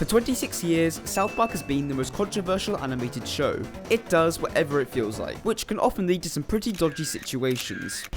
For 26 years, South Park has been the most controversial animated show. It does whatever it feels like, which can often lead to some pretty dodgy situations.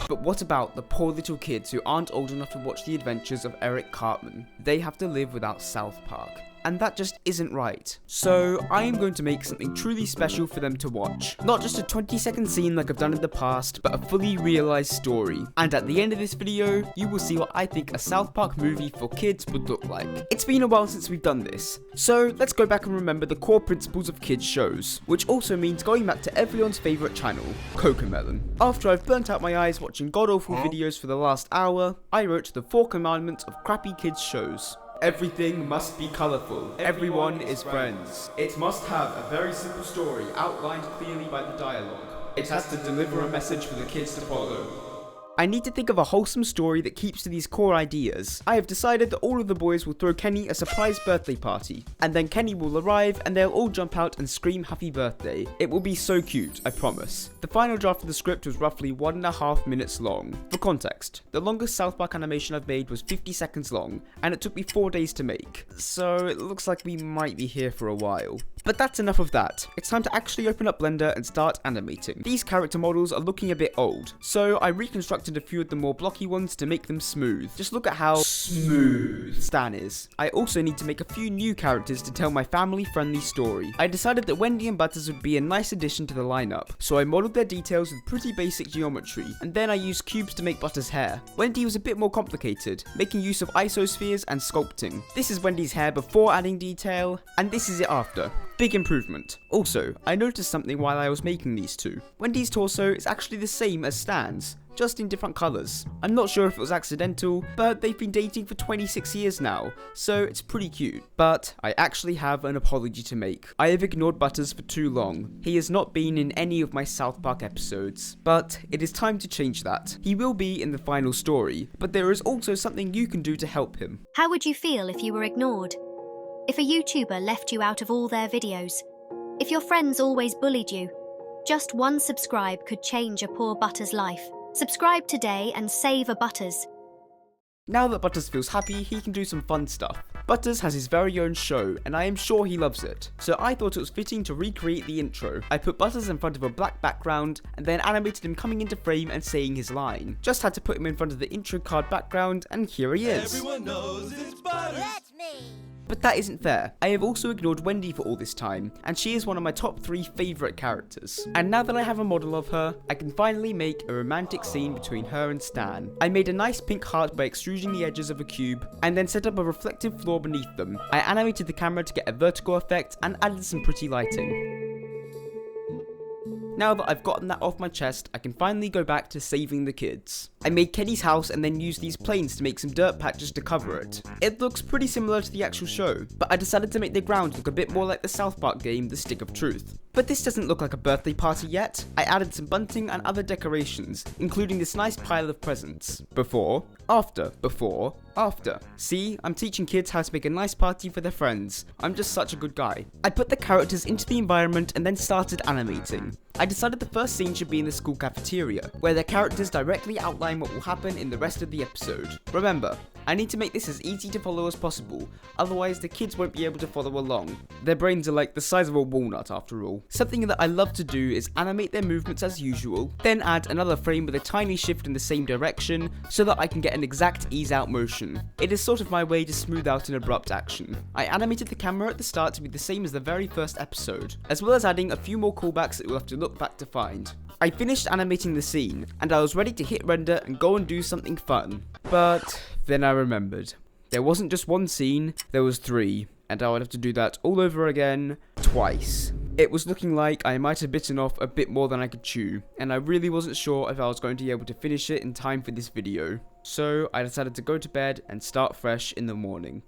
But what about the poor little kids who aren't old enough to watch the adventures of Eric Cartman? They have to live without South Park. And that just isn't right. So I am going to make something truly special for them to watch. Not just a 20-second scene like I've done in the past, but a fully realized story. And at the end of this video, you will see what I think a South Park movie for kids would look like. It's been a while since we've done this, so let's go back and remember the core principles of kids shows, which also means going back to everyone's favourite channel, Cocomelon. After I've burnt out my eyes watching god-awful videos for the last hour, I wrote the 4 commandments of crappy kids shows. Everything must be colourful. Everyone is friends. It must have a very simple story outlined clearly by the dialogue. It has to deliver a message for the kids to follow. I need to think of a wholesome story that keeps to these core ideas. I have decided that all of the boys will throw Kenny a surprise birthday party, and then Kenny will arrive and they'll all jump out and scream happy birthday. It will be so cute, I promise. The final draft of the script was roughly 1.5 minutes long. For context, the longest South Park animation I've made was 50 seconds long, and it took me 4 days to make, so it looks like we might be here for a while. But that's enough of that. It's time to actually open up Blender and start animating. These character models are looking a bit old, so I reconstructed a few of the more blocky ones to make them smooth. Just look at how smooth Stan is. I also need to make a few new characters to tell my family-friendly story. I decided that Wendy and Butters would be a nice addition to the lineup, so I modeled their details with pretty basic geometry, and then I used cubes to make Butters' hair. Wendy was a bit more complicated, making use of isospheres and sculpting. This is Wendy's hair before adding detail, and this is it after. Big improvement. Also, I noticed something while I was making these two. Wendy's torso is actually the same as Stan's, just in different colours. I'm not sure if it was accidental, but they've been dating for 26 years now, so it's pretty cute. But I actually have an apology to make. I have ignored Butters for too long. He has not been in any of my South Park episodes, but it is time to change that. He will be in the final story, but there is also something you can do to help him. How would you feel if you were ignored? If a YouTuber left you out of all their videos? If your friends always bullied you? Just one subscribe could change a poor Butters' life. Subscribe today and save a Butters. Now that Butters feels happy, he can do some fun stuff. Butters has his very own show, and I am sure he loves it. So I thought it was fitting to recreate the intro. I put Butters in front of a black background, and then animated him coming into frame and saying his line. Just had to put him in front of the intro card background, and here he is. Everyone knows it's Butters. That's me. But that isn't fair. I have also ignored Wendy for all this time, and she is one of my top 3 favourite characters. And now that I have a model of her, I can finally make a romantic scene between her and Stan. I made a nice pink heart by extruding the edges of a cube, and then set up a reflective floor beneath them. I animated the camera to get a vertical effect, and added some pretty lighting. Now that I've gotten that off my chest, I can finally go back to saving the kids. I made Kenny's house and then used these planes to make some dirt patches to cover it. It looks pretty similar to the actual show, but I decided to make the ground look a bit more like the South Park game, The Stick of Truth. But this doesn't look like a birthday party yet. I added some bunting and other decorations, including this nice pile of presents. Before, after, before, after. See, I'm teaching kids how to make a nice party for their friends. I'm just such a good guy. I put the characters into the environment and then started animating. I decided the first scene should be in the school cafeteria, where their characters directly outline what will happen in the rest of the episode. Remember, I need to make this as easy to follow as possible, otherwise the kids won't be able to follow along. Their brains are like the size of a walnut after all. Something that I love to do is animate their movements as usual, then add another frame with a tiny shift in the same direction, so that I can get an exact ease out motion. It is sort of my way to smooth out an abrupt action. I animated the camera at the start to be the same as the very first episode, as well as adding a few more callbacks that you'll have to look back to find. I finished animating the scene, and I was ready to hit render and go and do something fun. But then I remembered. There wasn't just one scene, there was 3, and I would have to do that all over again, twice. It was looking like I might have bitten off a bit more than I could chew, and I really wasn't sure if I was going to be able to finish it in time for this video. So I decided to go to bed and start fresh in the morning.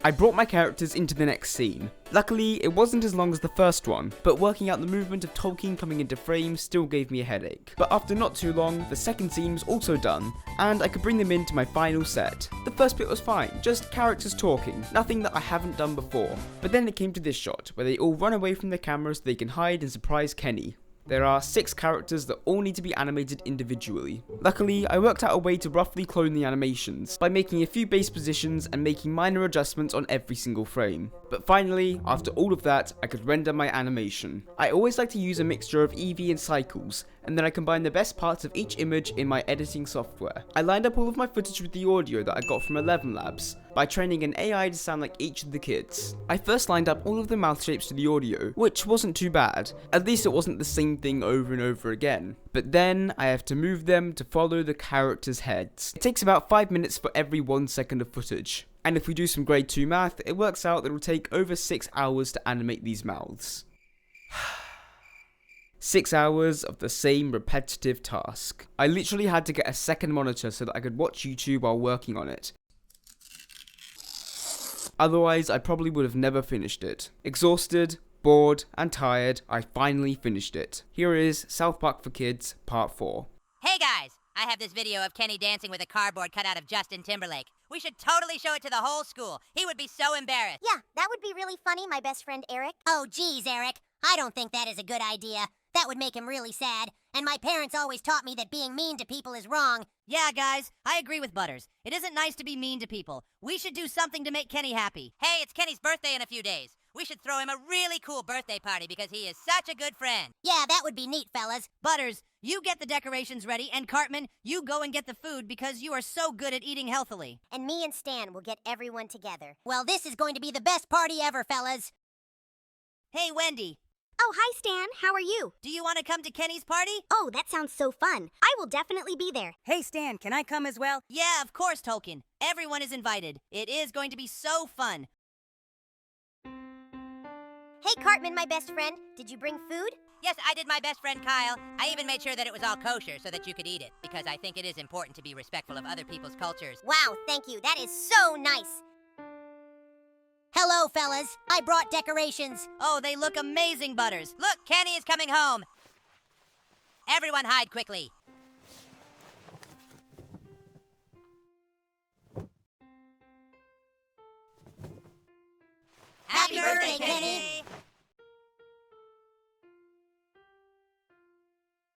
I brought my characters into the next scene. Luckily, it wasn't as long as the first one, but working out the movement of Tolkien coming into frame still gave me a headache. But after not too long, the second scene was also done, and I could bring them into my final set. The first bit was fine, just characters talking, nothing that I haven't done before. But then it came to this shot, where they all run away from the camera so they can hide and surprise Kenny. There are 6 characters that all need to be animated individually. Luckily, I worked out a way to roughly clone the animations, by making a few base positions and making minor adjustments on every single frame. But finally, after all of that, I could render my animation. I always like to use a mixture of Eevee and cycles, and then I combine the best parts of each image in my editing software. I lined up all of my footage with the audio that I got from 11 Labs, by training an AI to sound like each of the kids. I first lined up all of the mouth shapes to the audio, which wasn't too bad. At least it wasn't the same thing over and over again. But then, I have to move them to follow the characters' heads. It takes about 5 minutes for every 1 second of footage. And if we do some grade 2 math, it works out that it will take over 6 hours to animate these mouths. 6 hours of the same repetitive task. I literally had to get a second monitor so that I could watch YouTube while working on it. Otherwise, I probably would have never finished it. Exhausted, bored, and tired, I finally finished it. Here is South Park for Kids, Part 4. Hey guys! I have this video of Kenny dancing with a cardboard cut out of Justin Timberlake. We should totally show it to the whole school. He would be so embarrassed. Yeah, that would be really funny, my best friend Eric. Oh, geez, Eric. I don't think that is a good idea. That would make him really sad. And my parents always taught me that being mean to people is wrong. Yeah, guys, I agree with Butters. It isn't nice to be mean to people. We should do something to make Kenny happy. Hey, it's Kenny's birthday in a few days. We should throw him a really cool birthday party because he is such a good friend. Yeah, that would be neat, fellas. Butters, you get the decorations ready, and Cartman, you go and get the food because you are so good at eating healthily. And me and Stan will get everyone together. Well, this is going to be the best party ever, fellas. Hey, Wendy. Oh, hi, Stan. How are you? Do you want to come to Kenny's party? Oh, that sounds so fun. I will definitely be there. Hey, Stan, can I come as well? Yeah, of course, Tolkien. Everyone is invited. It is going to be so fun. Hey, Cartman, my best friend. Did you bring food? Yes, I did my best friend Kyle. I even made sure that it was all kosher so that you could eat it, because I think it is important to be respectful of other people's cultures. Wow, thank you. That is so nice. Hello, fellas. I brought decorations. Oh, they look amazing, Butters. Look, Kenny is coming home. Everyone hide quickly.